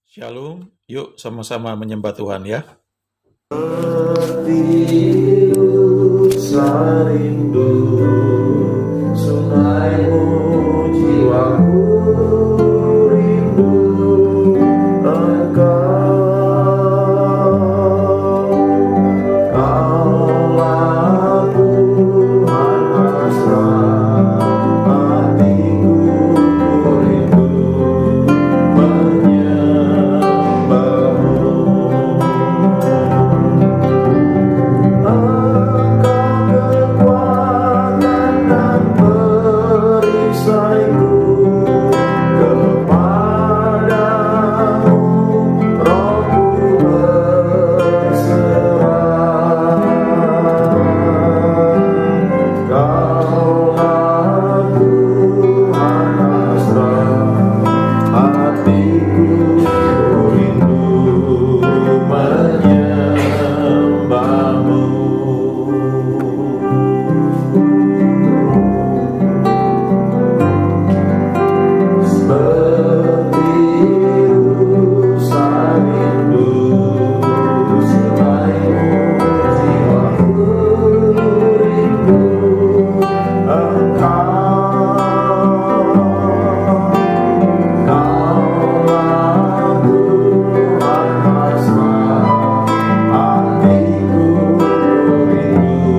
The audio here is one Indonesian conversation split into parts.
Shalom, yuk sama-sama menyembah Tuhan ya. Tiusa rindu sungaimu, jiwaku rindu Kaulah Tuhan hasrat hatiku, ku rindu menyembahmu. Kekuatan dan perisaiku kepadamu, Rohku berserah. Kaulah Tuhan hasrat hatiku, rindu menyembahmu. Seperti rusa rindu sungaimu, jiwaku rindu Kaulah Tuhan hasrat hatiku, rindu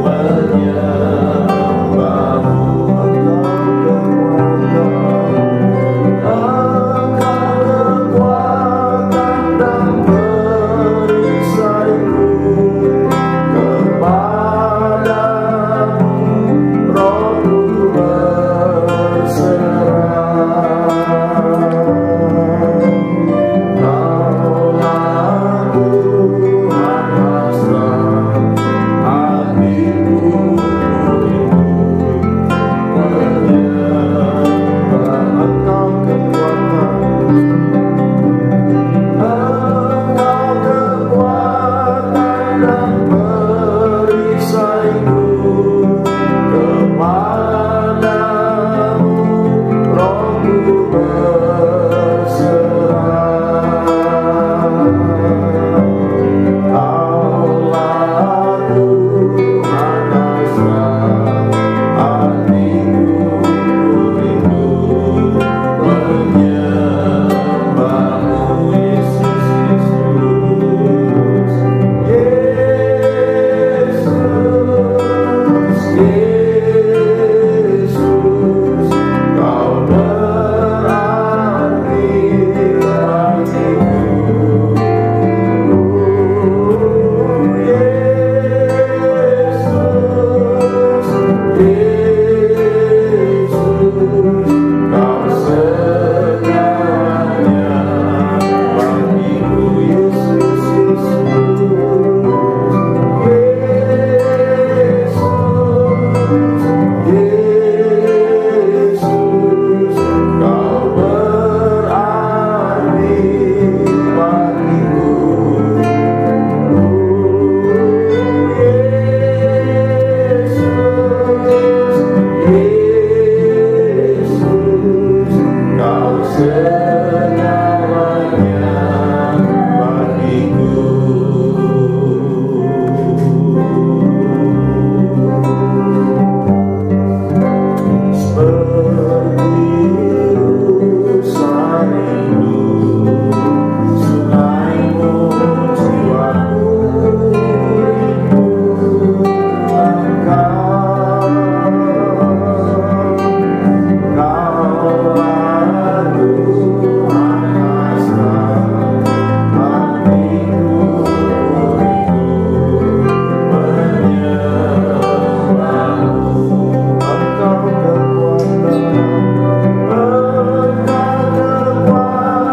menyembahmu. Engkau kekuatan dan perisaiku, kepadamu Rohku berserah. Kaulah Tuhan hasrat hatiku, rindu menyembah. Engkau kekuatan dan perisaiku, kepadamu Rohku berserah. Kaulah Tuhan hasrat hatiku, rindu menyembahmu. Yesus, Yesus, Yesus, Yesus, Kau berarti bagiku. Yesus, Yesus, Kau segalanya bagiku. Yesus, Yesus, Kau berarti bagiku. Yesus, Kau segalanya bagiku. Seperti rusa rindu sungaimu, jiwaku rindu Engkau. Kaulah Tuhan hasrat hatiku, rindu menyembahmu. Engkau kekuatan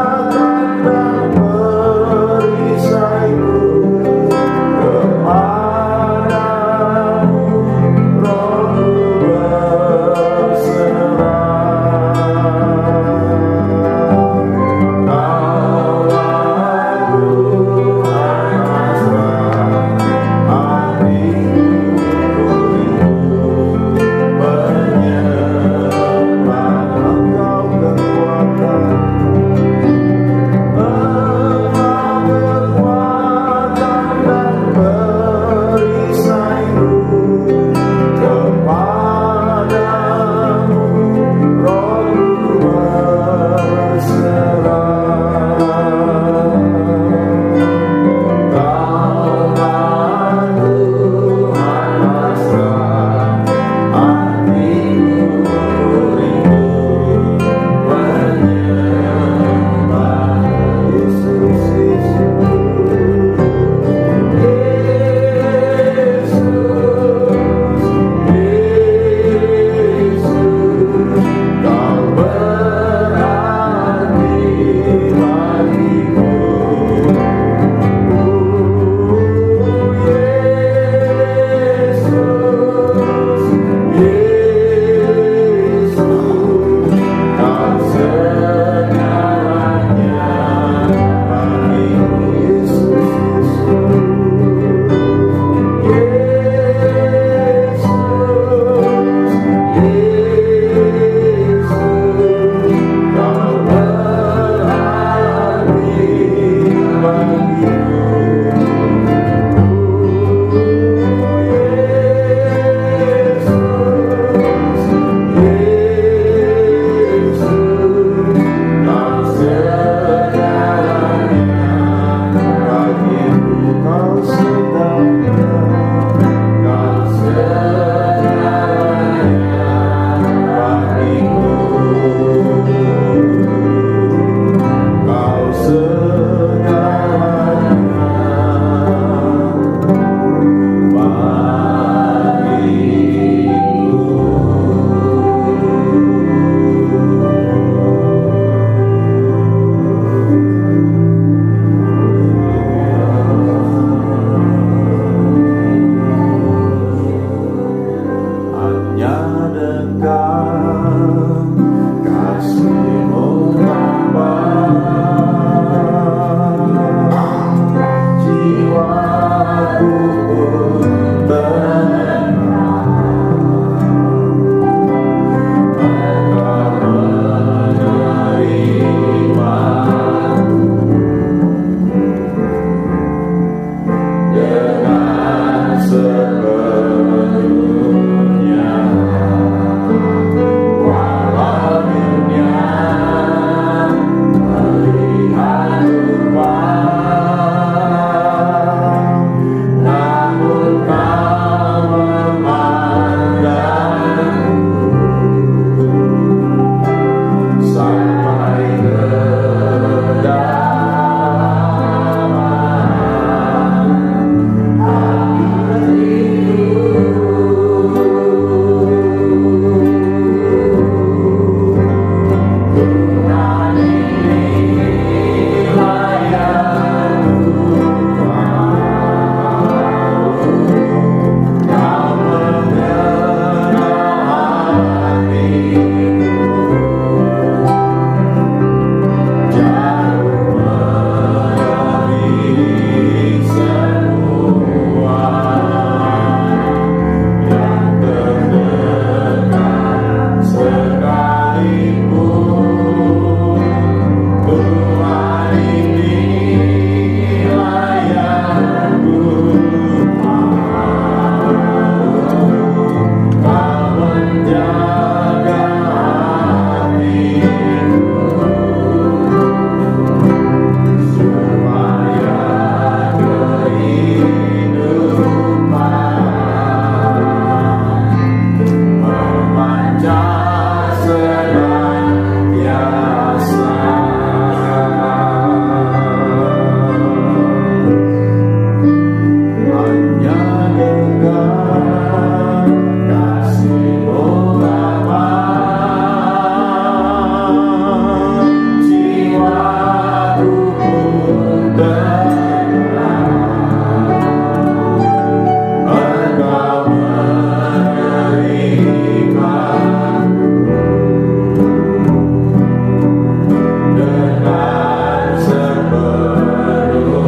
dengan sepenuhnya.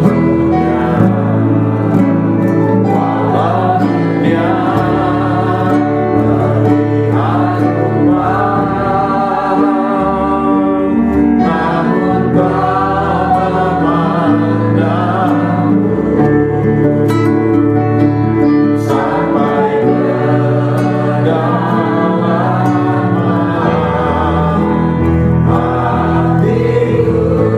Walau dunia terlihat rumbang, namun Kau memandangku sampai kedalaman hatiku.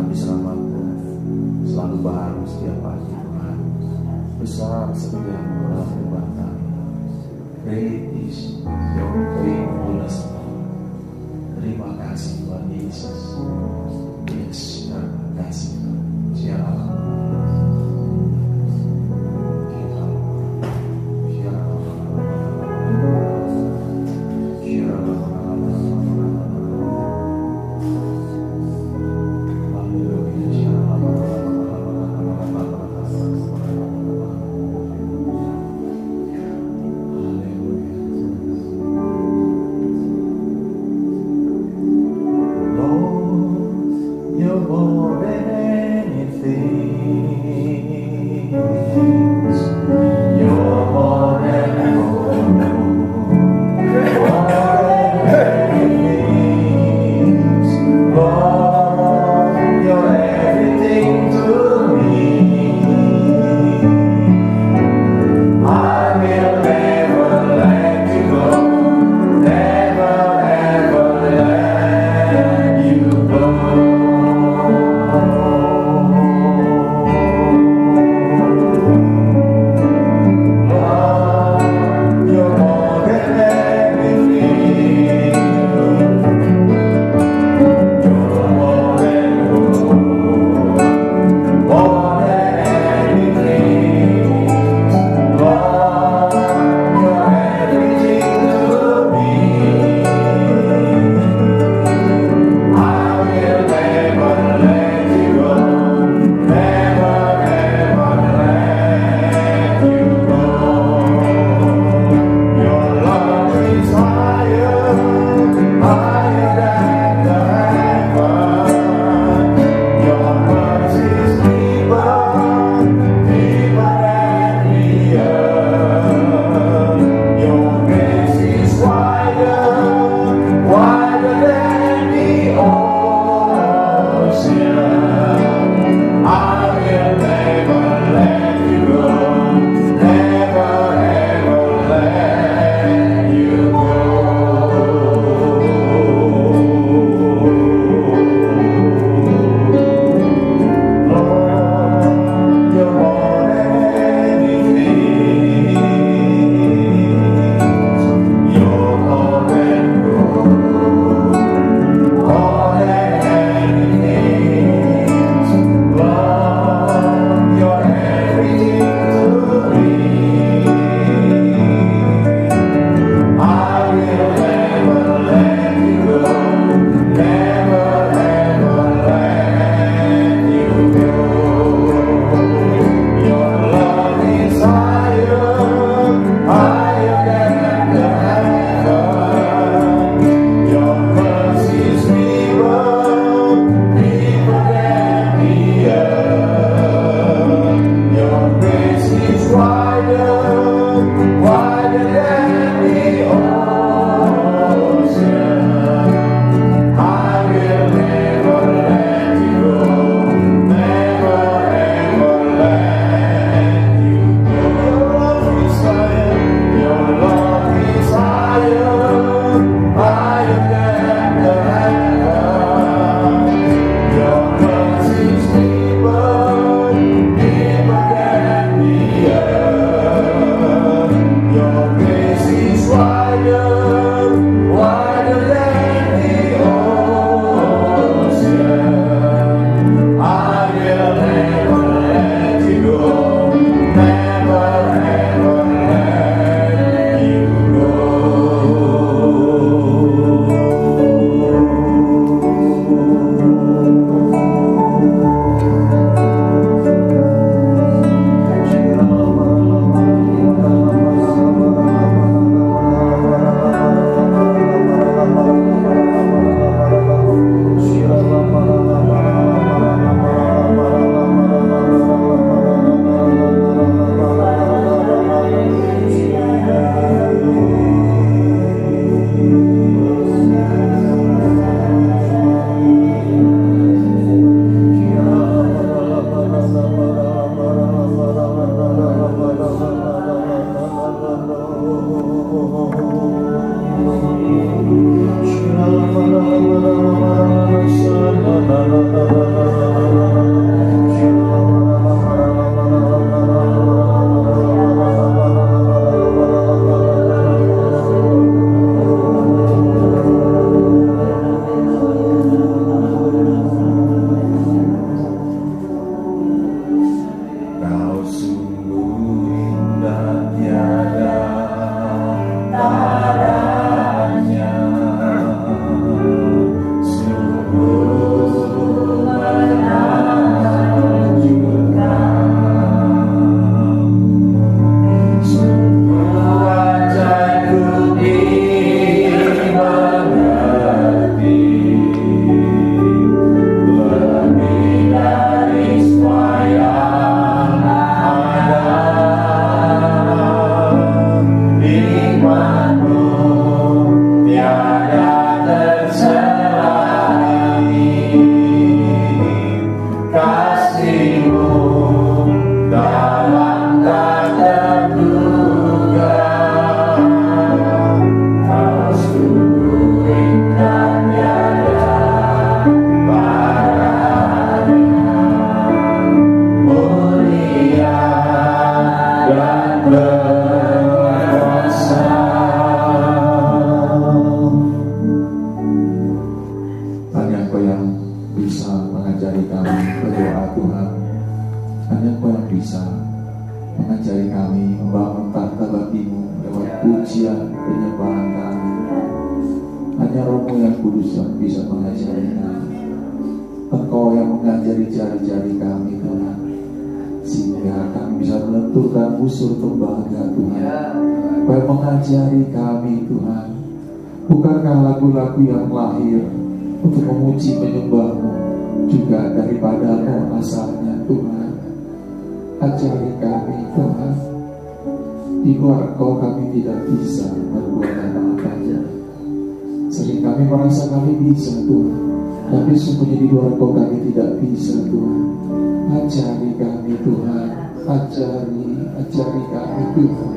kami selamatkan, selalu baru setiap pagi Tuhan. Besar setiamu dalam firman kami. Great is your faithfulness. Terima kasih Tuhan Yesus. Yes, terima kasih Tuhan. Shalom. You're more than anything. You're more than gold. More than anything. Lord, you're everything to me. I will never let you go. Never ever let you go. bisa mengajari kami berdoa Tuhan. Hanya Kau yang bisa mengajari kami membangun tahta bagi-Mu lewat pujian penyembahan kami. Hanya Roh-Mu yang kudus yang bisa mengajari kami. Engkau yang mengajari jari-jari kami Tuhan, sehingga kami bisa menentukan busur tembaga Tuhan. Kau yang mengajari kami Tuhan. Bukankah lagu-lagu yang lahir untuk memuji menyembah-Mu juga daripada-Mu asalnya Tuhan? Ajari kami Tuhan. Di luar Engkau kami tidak bisa berbuat apa-apa. Sering kami merasa kami bisa Tuhan, tapi sungguhnya di luar Engkau kami tidak bisa Tuhan. Ajari kami Tuhan. Ajari kami Tuhan.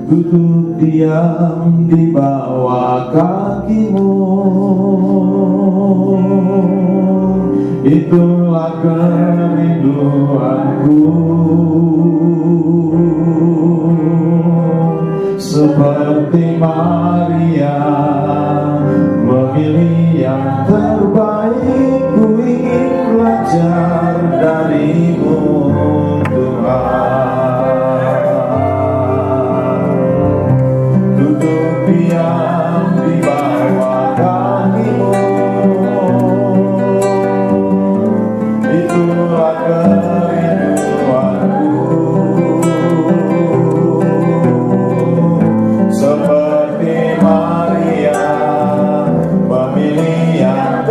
Duduk diam di bawah kaki-Mu, itulah kerinduanku. Seperti Maria memilih yang terbaik, ku ingin belajar dari-Mu Tuhan. Duduk diam di bawah kaki-Mu, itulah kerinduanku. Seperti Maria memilih yang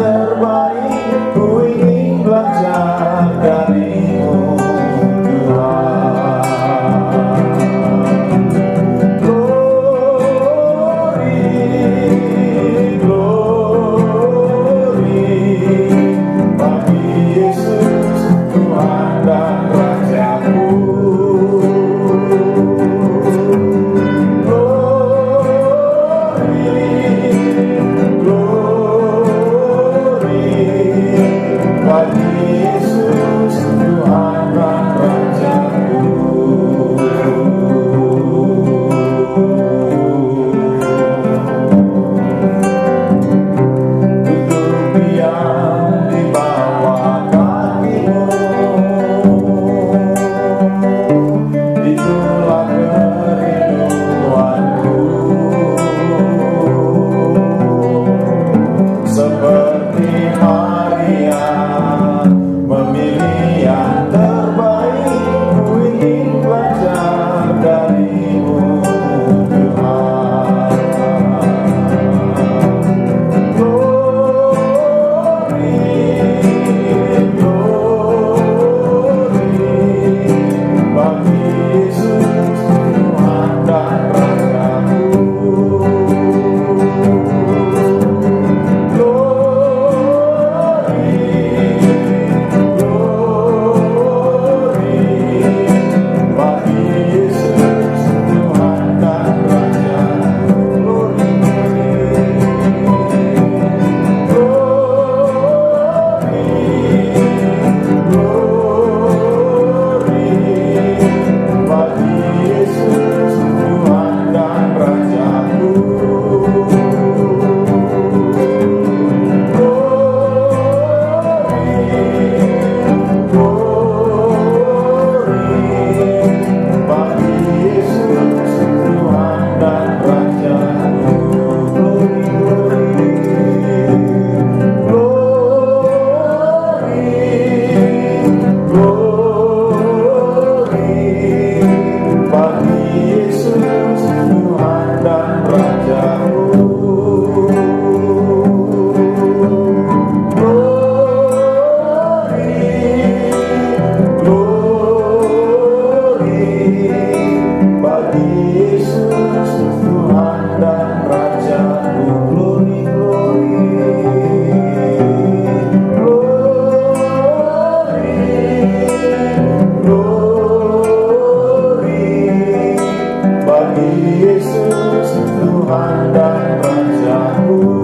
Tuhan dan Rajaku.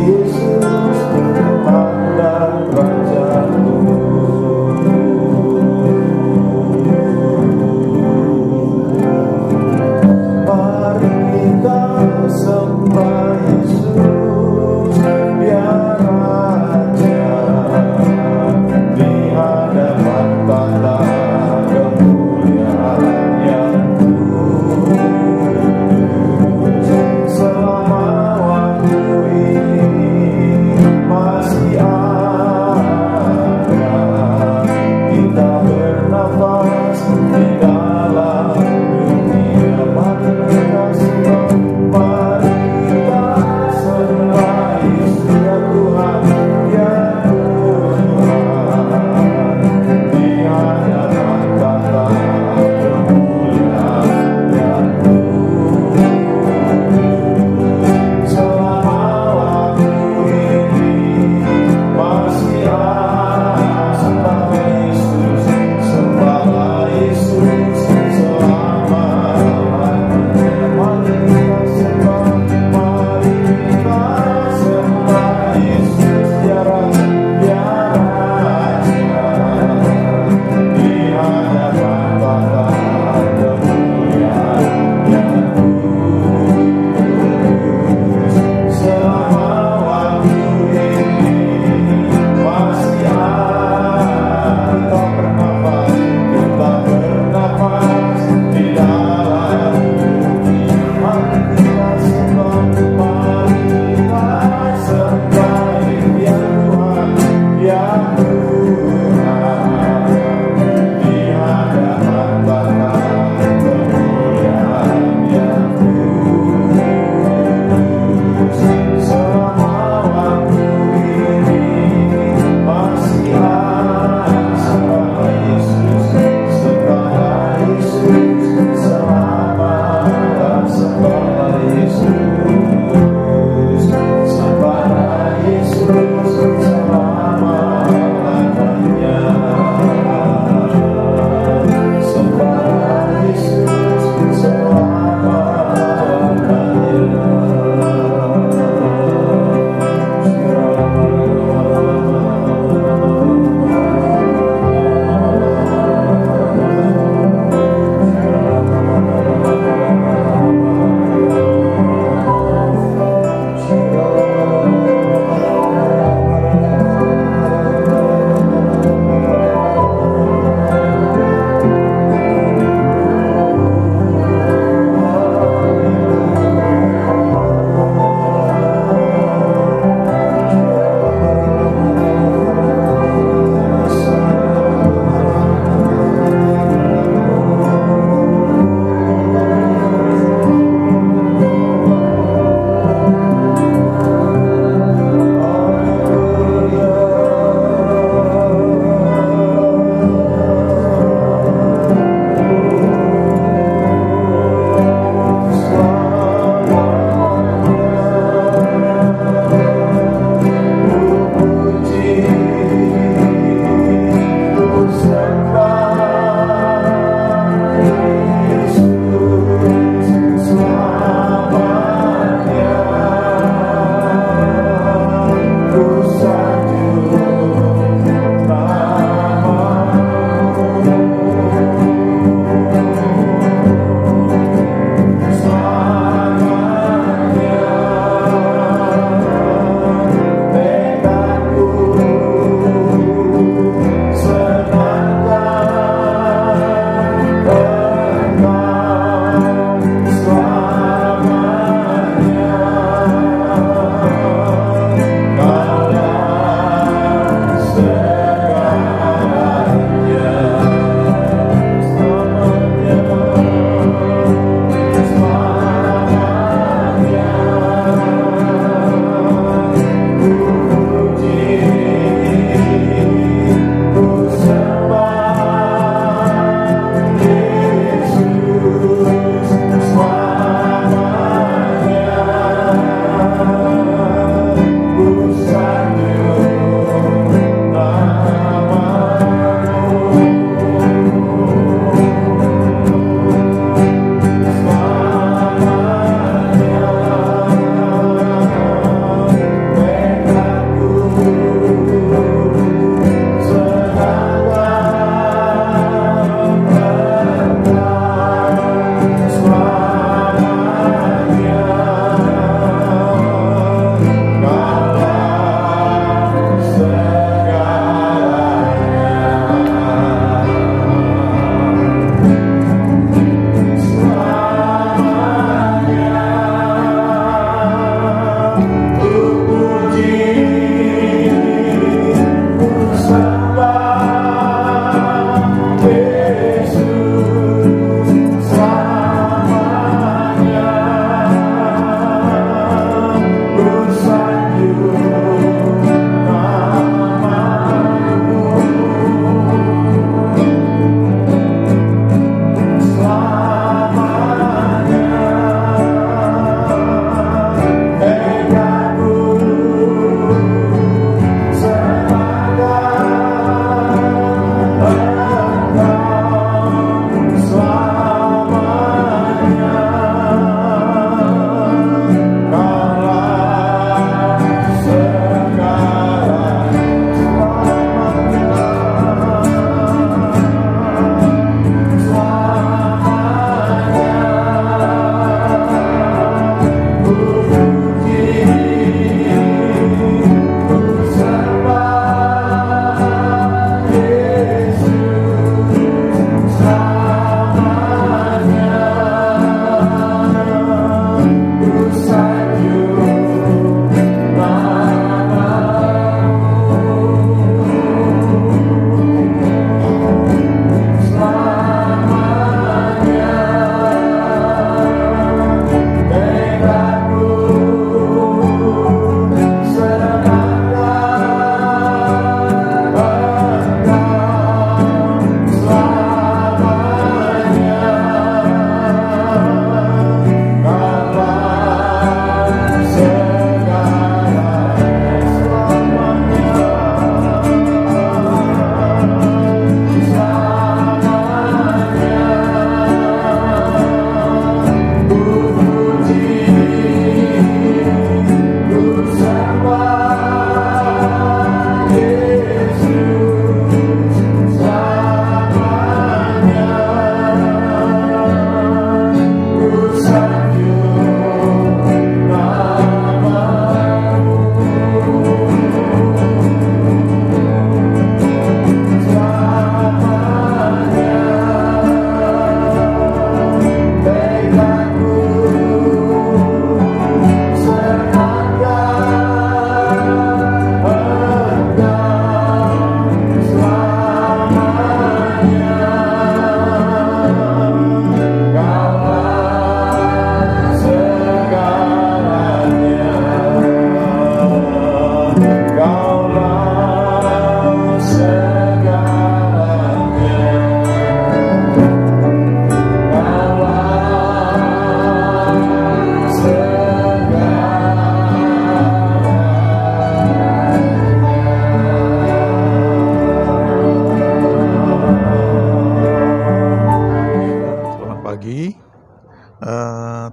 Yesus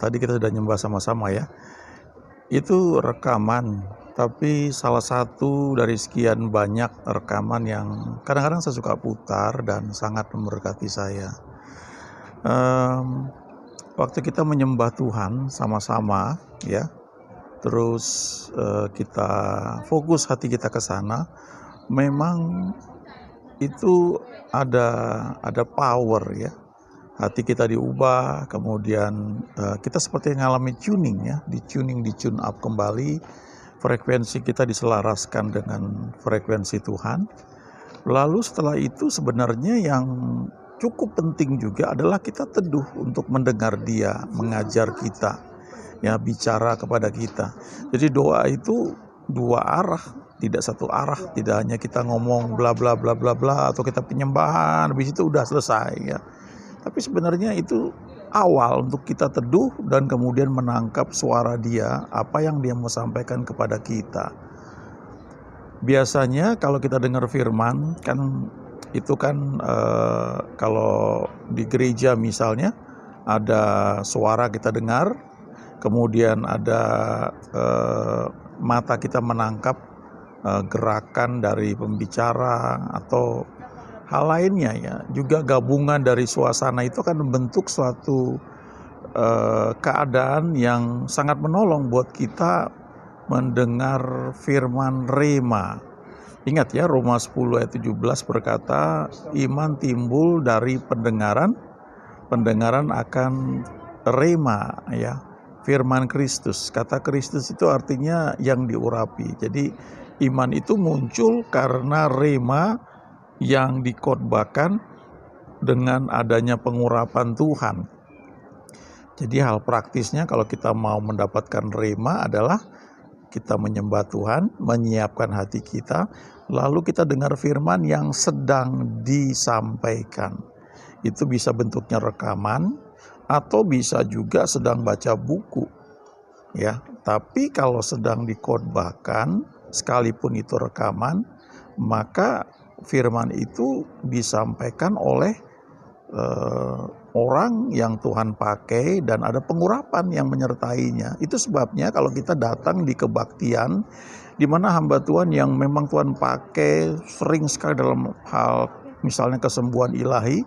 tadi kita sudah nyembah sama-sama ya. Itu rekaman, tapi salah satu dari sekian banyak rekaman yang kadang-kadang saya suka putar dan sangat memberkati saya. Waktu kita menyembah Tuhan sama-sama ya, terus kita fokus hati kita ke sana, memang itu ada power ya. Hati kita diubah, kemudian kita seperti ngalami tuning ya, di tune up kembali, frekuensi kita diselaraskan dengan frekuensi Tuhan. Lalu setelah itu sebenarnya yang cukup penting juga adalah kita teduh untuk mendengar Dia, mengajar kita, ya bicara kepada kita. Jadi doa itu dua arah, tidak satu arah, tidak hanya kita ngomong bla bla bla bla bla atau kita penyembahan, habis itu udah selesai ya. Tapi sebenarnya itu awal untuk kita teduh dan kemudian menangkap suara Dia, apa yang Dia mau sampaikan kepada kita. Biasanya kalau kita dengar firman kan itu kan kalau di gereja misalnya ada suara kita dengar, kemudian ada mata kita menangkap gerakan dari pembicara atau hal lainnya ya, juga gabungan dari suasana itu akan membentuk suatu keadaan yang sangat menolong buat kita mendengar firman rema. Ingat ya, Roma 10 ayat 17 berkata, iman timbul dari pendengaran, pendengaran akan rema ya, firman Kristus. Kata Kristus itu artinya yang diurapi. Jadi iman itu muncul karena rema yang dikhotbahkan dengan adanya pengurapan Tuhan. Jadi hal praktisnya kalau kita mau mendapatkan rema adalah kita menyembah Tuhan, menyiapkan hati kita, lalu kita dengar firman yang sedang disampaikan. Itu bisa bentuknya rekaman atau bisa juga sedang baca buku. Ya, tapi kalau sedang dikhotbahkan, sekalipun itu rekaman, maka firman itu disampaikan oleh orang yang Tuhan pakai dan ada pengurapan yang menyertainya. Itu sebabnya kalau kita datang di kebaktian di mana hamba Tuhan yang memang Tuhan pakai sering sekali dalam hal misalnya kesembuhan ilahi,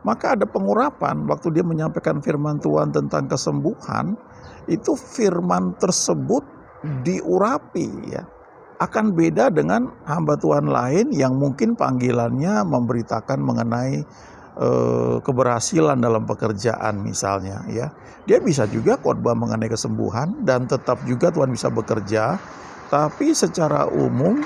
maka ada pengurapan. Waktu dia menyampaikan firman Tuhan tentang kesembuhan, itu firman tersebut diurapi ya. Akan beda dengan hamba Tuhan lain yang mungkin panggilannya memberitakan mengenai keberhasilan dalam pekerjaan misalnya ya. Dia bisa juga khotbah mengenai kesembuhan dan tetap juga Tuhan bisa bekerja, tapi secara umum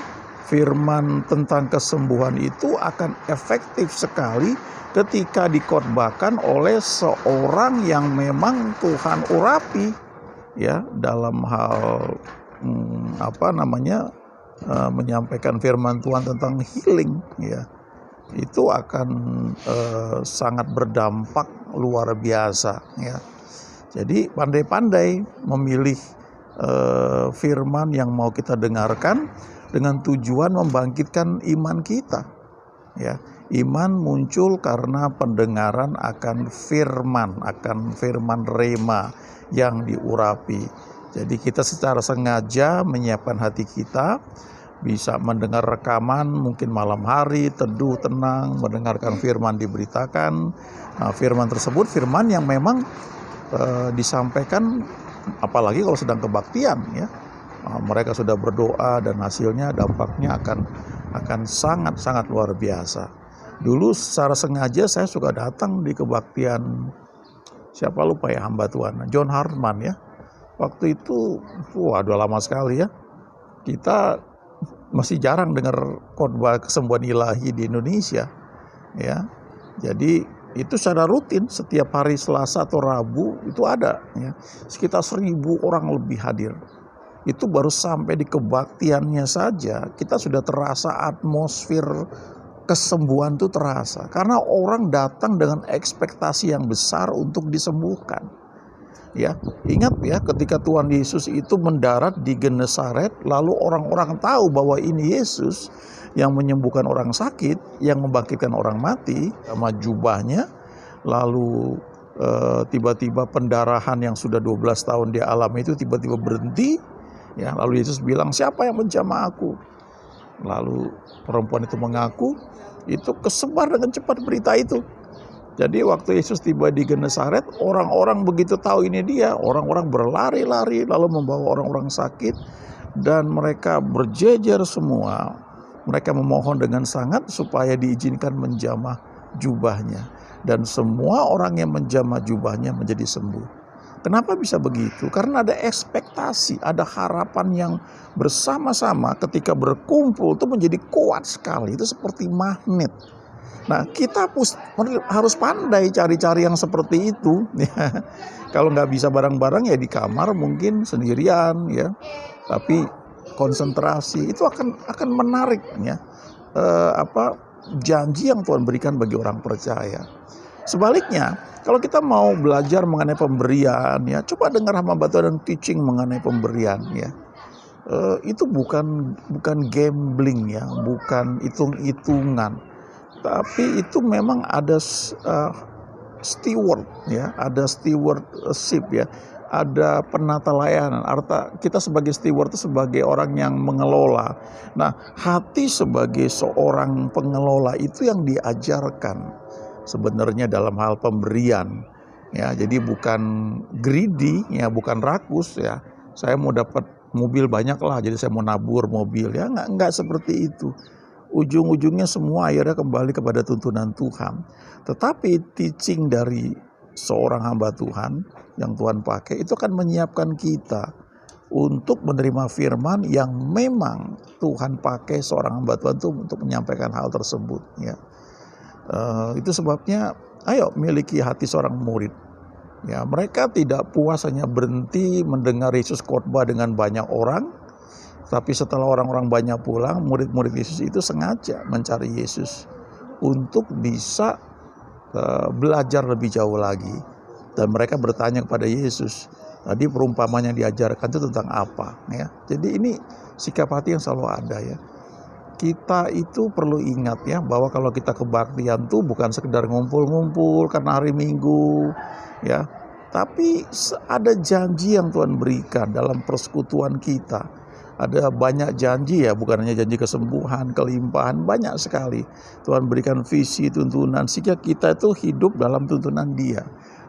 firman tentang kesembuhan itu akan efektif sekali ketika dikhotbahkan oleh seorang yang memang Tuhan urapi ya dalam hal menyampaikan firman Tuhan tentang healing ya. Itu akan sangat berdampak luar biasa ya. Jadi pandai-pandai memilih firman yang mau kita dengarkan dengan tujuan membangkitkan iman kita ya. Iman muncul karena pendengaran akan firman rema yang diurapi. Jadi kita secara sengaja menyiapkan hati kita, bisa mendengar rekaman mungkin malam hari, teduh, tenang, mendengarkan firman diberitakan. Nah, firman tersebut firman yang memang disampaikan apalagi kalau sedang kebaktian ya. Mereka sudah berdoa dan hasilnya dampaknya akan sangat luar biasa. Dulu secara sengaja saya suka datang di kebaktian siapa lupa ya hamba Tuhan, John Hartman ya. Waktu itu udah lama sekali ya. Kita masih jarang dengar khotbah kesembuhan ilahi di Indonesia ya. Jadi itu secara rutin setiap hari Selasa atau Rabu itu ada ya. Sekitar 1.000 orang lebih hadir. Itu baru sampai di kebaktiannya saja kita sudah terasa atmosfer kesembuhan itu terasa. Karena orang datang dengan ekspektasi yang besar untuk disembuhkan. Ya, ingat ya ketika Tuhan Yesus itu mendarat di Genesaret, lalu orang-orang tahu bahwa ini Yesus yang menyembuhkan orang sakit, yang membangkitkan orang mati sama jubahnya, lalu tiba-tiba pendarahan yang sudah 12 tahun dia alami itu tiba-tiba berhenti. Ya, lalu Yesus bilang, siapa yang menjamah aku? Lalu perempuan itu mengaku, itu kesebar dengan cepat berita itu. Jadi waktu Yesus tiba di Genesaret, orang-orang begitu tahu ini dia, orang-orang berlari-lari lalu membawa orang-orang sakit dan mereka berjejer semua. Mereka memohon dengan sangat supaya diizinkan menjamah jubahnya. Dan semua orang yang menjamah jubahnya menjadi sembuh. Kenapa bisa begitu? Karena ada ekspektasi, ada harapan yang bersama-sama ketika berkumpul itu menjadi kuat sekali. Itu seperti magnet. Nah, kita harus pandai cari-cari yang seperti itu. Kalau nggak bisa bareng-bareng ya di kamar mungkin sendirian ya. Tapi konsentrasi itu akan menarik ya. Janji yang Tuhan berikan bagi orang percaya. Sebaliknya, kalau kita mau belajar mengenai pemberian, ya coba dengar hamba Tuhan dan teaching mengenai pemberian, ya. Itu bukan gambling ya, bukan hitung-hitungan, tapi itu memang ada steward, ya, ada stewardship ya, ada penata layanan. Artinya kita sebagai steward itu sebagai orang yang mengelola. Nah, hati sebagai seorang pengelola itu yang diajarkan sebenarnya dalam hal pemberian, ya. Jadi bukan greedy, ya, bukan rakus, ya. Saya mau dapat mobil banyak lah, jadi saya mau nabur mobil, ya. Nggak seperti itu. Ujung-ujungnya semua akhirnya kembali kepada tuntunan Tuhan. Tetapi teaching dari seorang hamba Tuhan yang Tuhan pakai itu akan menyiapkan kita untuk menerima firman yang memang Tuhan pakai seorang hamba Tuhan itu untuk menyampaikan hal tersebut, ya. Itu sebabnya ayo miliki hati seorang murid. Ya, mereka tidak puas hanya berhenti mendengar Yesus khotbah dengan banyak orang, tapi setelah orang-orang banyak pulang, murid-murid Yesus itu sengaja mencari Yesus untuk bisa belajar lebih jauh lagi. Dan mereka bertanya kepada Yesus, tadi perumpamaan yang diajarkan itu tentang apa, ya. Jadi ini sikap hati yang selalu ada, ya. Kita itu perlu ingat ya bahwa kalau kita kebaktian tuh bukan sekedar ngumpul-ngumpul karena hari Minggu, ya, tapi ada janji yang Tuhan berikan dalam persekutuan kita. Ada banyak janji, ya, bukan hanya janji kesembuhan, kelimpahan, banyak sekali. Tuhan berikan visi, tuntunan, sehingga kita itu hidup dalam tuntunan Dia.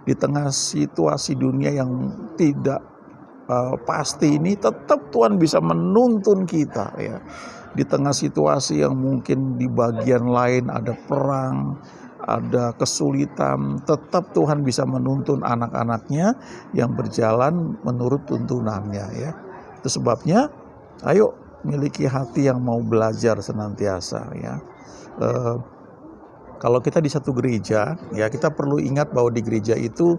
Di tengah situasi dunia yang tidak pasti ini, tetap Tuhan bisa menuntun kita, ya. Di tengah situasi yang mungkin di bagian lain ada perang, ada kesulitan, tetap Tuhan bisa menuntun anak-anaknya yang berjalan menurut tuntunannya, ya. Itu sebabnya ayo miliki hati yang mau belajar senantiasa, ya. Kalau kita di satu gereja, ya, kita perlu ingat bahwa di gereja itu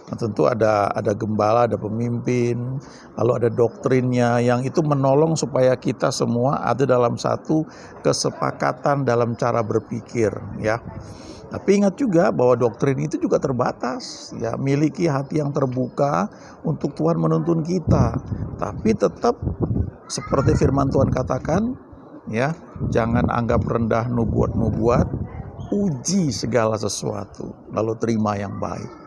tentu ada gembala, ada pemimpin, lalu ada doktrinnya yang itu menolong supaya kita semua ada dalam satu kesepakatan dalam cara berpikir, ya. Tapi ingat juga bahwa doktrin itu juga terbatas, ya. Miliki hati yang terbuka untuk Tuhan menuntun kita, tapi tetap seperti firman Tuhan katakan, ya, jangan anggap rendah nubuat-nubuat, uji segala sesuatu, lalu terima yang baik.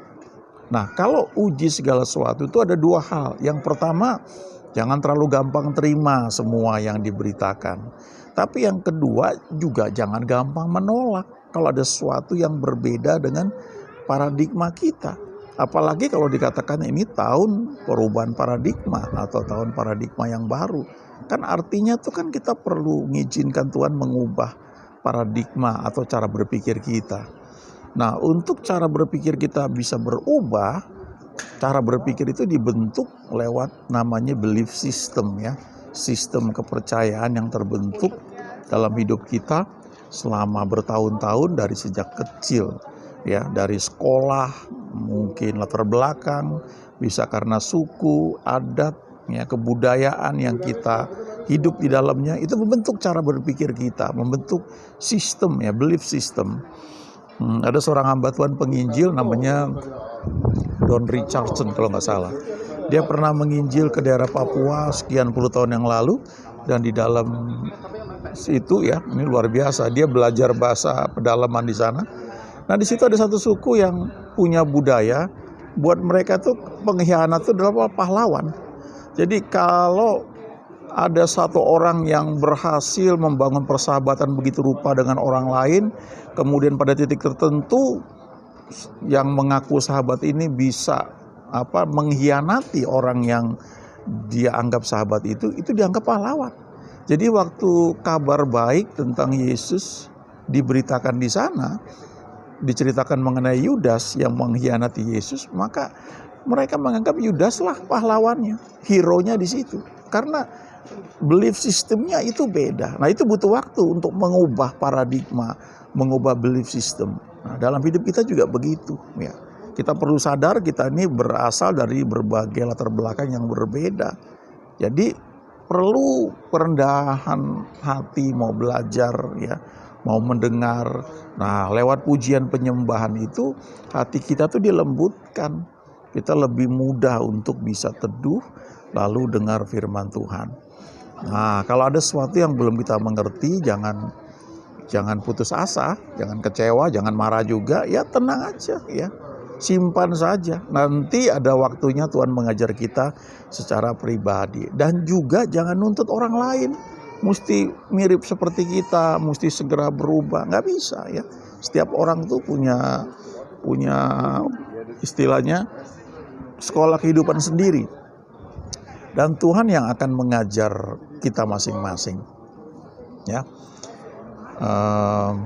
Nah, kalau uji segala sesuatu itu ada dua hal. Yang pertama, jangan terlalu gampang terima semua yang diberitakan. Tapi yang kedua juga jangan gampang menolak kalau ada sesuatu yang berbeda dengan paradigma kita. Apalagi kalau dikatakan ini tahun perubahan paradigma atau tahun paradigma yang baru. Kan artinya tuh kan kita perlu mengizinkan Tuhan mengubah paradigma atau cara berpikir kita. Nah, untuk cara berpikir kita bisa berubah, cara berpikir itu dibentuk lewat namanya belief system, ya. Sistem kepercayaan yang terbentuk dalam hidup kita selama bertahun-tahun dari sejak kecil, ya, dari sekolah, mungkin latar belakang, bisa karena suku, adat, ya, kebudayaan yang kita hidup di dalamnya, itu membentuk cara berpikir kita, membentuk sistem, ya, belief system. Ada seorang hamba Tuhan penginjil namanya Don Richardson kalau nggak salah. Dia pernah menginjil ke daerah Papua sekian puluh tahun yang lalu, dan di dalam itu, ya, ini luar biasa. Dia belajar bahasa pedalaman di sana Nah di situ ada satu suku yang punya budaya, buat mereka tuh pengkhianat itu adalah pahlawan. Jadi kalau ada satu orang yang berhasil membangun persahabatan begitu rupa dengan orang lain, kemudian pada titik tertentu yang mengaku sahabat ini bisa mengkhianati orang yang dia anggap sahabat itu dianggap pahlawan. Jadi waktu kabar baik tentang Yesus diberitakan di sana, diceritakan mengenai Yudas yang mengkhianati Yesus, maka mereka menganggap Yudas lah pahlawannya, hero-nya di situ. Karena belief sistemnya itu beda. Nah itu butuh waktu untuk mengubah paradigma, mengubah belief system. Nah dalam hidup kita juga begitu. Ya. Kita perlu sadar kita ini berasal dari berbagai latar belakang yang berbeda. Jadi perlu perendahan hati, mau belajar ya, mau mendengar. Nah lewat pujian penyembahan itu hati kita tuh dilembutkan. Kita lebih mudah untuk bisa teduh lalu dengar firman Tuhan. Nah kalau ada sesuatu yang belum kita mengerti, jangan putus asa, jangan kecewa, jangan marah juga, ya tenang aja ya. Simpan saja, nanti ada waktunya Tuhan mengajar kita secara pribadi. Dan juga jangan nuntut orang lain mesti mirip seperti kita, mesti segera berubah, nggak bisa ya. Setiap orang tuh punya istilahnya sekolah kehidupan sendiri, dan Tuhan yang akan mengajar kita masing-masing ya.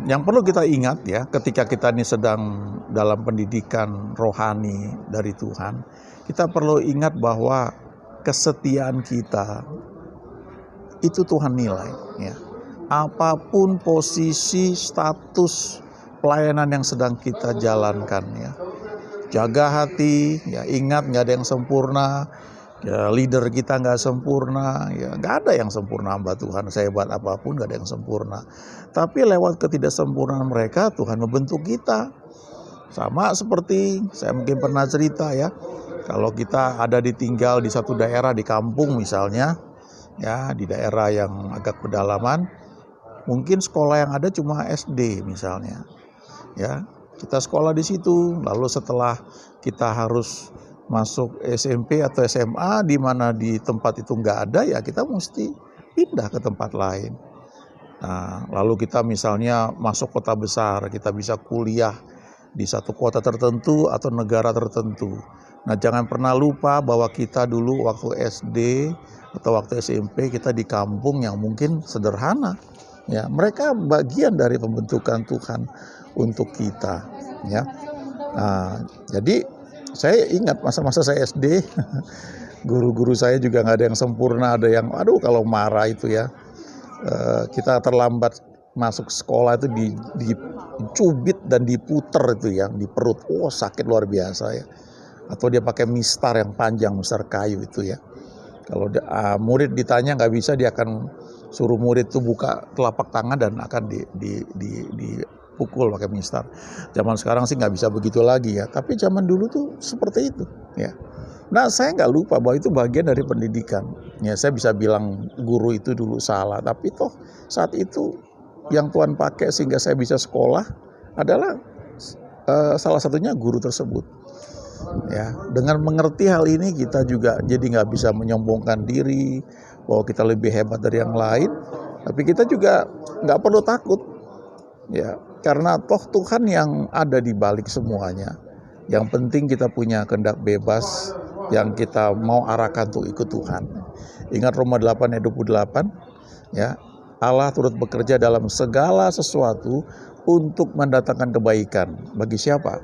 Yang perlu kita ingat ya, ketika kita ini sedang dalam pendidikan rohani dari Tuhan, kita perlu ingat bahwa kesetiaan kita itu Tuhan nilai ya. Apapun posisi, status pelayanan yang sedang kita jalankan ya, jaga hati ya, ingat nggak ada yang sempurna. Ya, leader kita nggak sempurna, ya nggak ada yang sempurna hamba Tuhan, sehebat apapun nggak ada yang sempurna. Tapi lewat ketidaksempurnaan mereka Tuhan membentuk kita. Sama seperti saya mungkin pernah cerita ya, kalau kita ada ditinggal di satu daerah di kampung misalnya, ya di daerah yang agak pedalaman, mungkin sekolah yang ada cuma SD misalnya, ya kita sekolah di situ, lalu setelah kita harus masuk SMP atau SMA di mana di tempat itu nggak ada, ya kita mesti pindah ke tempat lain. Nah, lalu kita misalnya masuk kota besar, kita bisa kuliah di satu kota tertentu atau negara tertentu. Nah, jangan pernah lupa bahwa kita dulu waktu SD atau waktu SMP kita di kampung yang mungkin sederhana. Ya, mereka bagian dari pembentukan Tuhan untuk kita. Ya, nah, jadi saya ingat masa-masa saya SD, guru-guru saya juga nggak ada yang sempurna, ada yang, kalau marah itu ya, kita terlambat masuk sekolah itu dicubit dan diputer itu yang di perut, sakit luar biasa ya. Atau dia pakai mistar yang panjang, mistar kayu itu ya. Kalau murid ditanya nggak bisa, dia akan suruh murid itu buka telapak tangan dan akan dipukul pakai mistar. Zaman sekarang sih nggak bisa begitu lagi ya, tapi zaman dulu tuh seperti itu ya. Nah saya nggak lupa bahwa itu bagian dari pendidikan ya. Saya bisa bilang guru itu dulu salah, tapi toh saat itu yang Tuhan pakai sehingga saya bisa sekolah adalah salah satunya guru tersebut ya. Dengan mengerti hal ini kita juga jadi nggak bisa menyombongkan diri bahwa kita lebih hebat dari yang lain, tapi kita juga nggak perlu takut ya, karena toh Tuhan yang ada di balik semuanya. Yang penting kita punya kehendak bebas yang kita mau arahkan untuk ikut Tuhan. Ingat Roma 8 ayat 28 ya, Allah turut bekerja dalam segala sesuatu untuk mendatangkan kebaikan. Bagi siapa?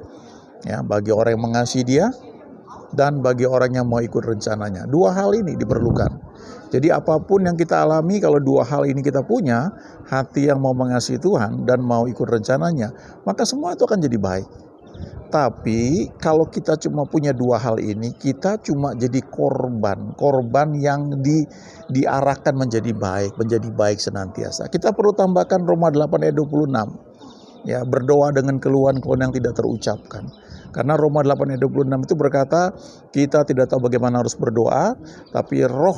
Ya, bagi orang yang mengasihi Dia dan bagi orang yang mau ikut rencananya. Dua hal ini diperlukan. Jadi apapun yang kita alami, kalau dua hal ini kita punya, hati yang mau mengasihi Tuhan dan mau ikut rencananya, maka semua itu akan jadi baik. Tapi kalau kita cuma punya dua hal ini, kita cuma jadi korban yang diarahkan menjadi baik senantiasa. Kita perlu tambahkan Roma 8 ayat 26. Ya, berdoa dengan keluhan-keluhan yang tidak terucapkan. Karena Roma 8 ayat 26 itu berkata, kita tidak tahu bagaimana harus berdoa, tapi Roh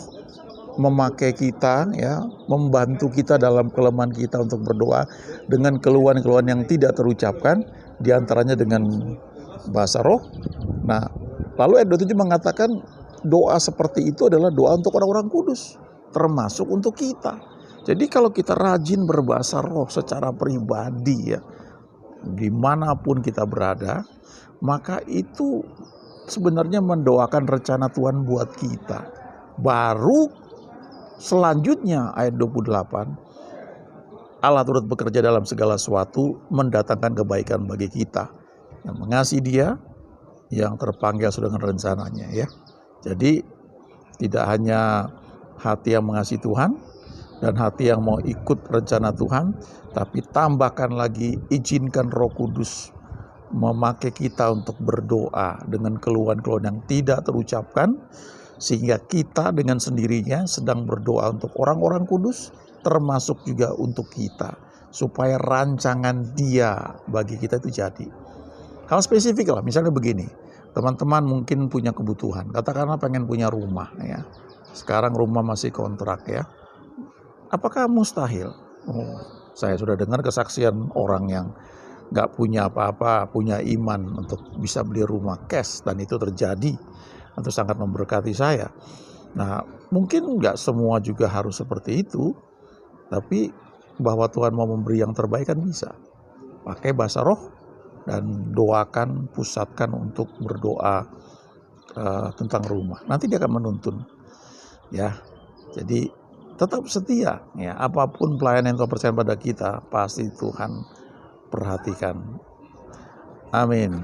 memakai kita ya, membantu kita dalam kelemahan kita untuk berdoa dengan keluhan-keluhan yang tidak terucapkan. di antaranya dengan bahasa roh. Nah, lalu ayat 27 mengatakan doa seperti itu adalah doa untuk orang-orang kudus, termasuk untuk kita. Jadi kalau kita rajin berbahasa roh secara pribadi ya, dimanapun kita berada, maka itu sebenarnya mendoakan rencana Tuhan buat kita. Baru selanjutnya ayat 28, Allah turut bekerja dalam segala sesuatu, mendatangkan kebaikan bagi kita yang mengasihi Dia, yang terpanggil sudah dengan rencananya ya. Jadi tidak hanya hati yang mengasihi Tuhan dan hati yang mau ikut rencana Tuhan, tapi tambahkan lagi, izinkan Roh Kudus memakai kita untuk berdoa dengan keluhan-keluhan yang tidak terucapkan, sehingga kita dengan sendirinya sedang berdoa untuk orang-orang kudus, termasuk juga untuk kita, supaya rancangan Dia bagi kita itu jadi. Hal spesifik lah, misalnya begini, teman-teman mungkin punya kebutuhan, katakanlah pengen punya rumah ya. Sekarang rumah masih kontrak ya. Apakah mustahil? Oh, saya sudah dengar kesaksian orang yang gak punya apa-apa, punya iman untuk bisa beli rumah cash, dan itu terjadi, itu sangat memberkati saya. Nah, mungkin gak semua juga harus seperti itu, tapi bahwa Tuhan mau memberi yang terbaik kan bisa. Pakai bahasa roh dan doakan, pusatkan untuk berdoa tentang rumah. Nanti Dia akan menuntun. Ya, jadi tetap setia ya, apapun pelayanan yang Tuhan percaya pada kita, pasti Tuhan perhatikan. Amin.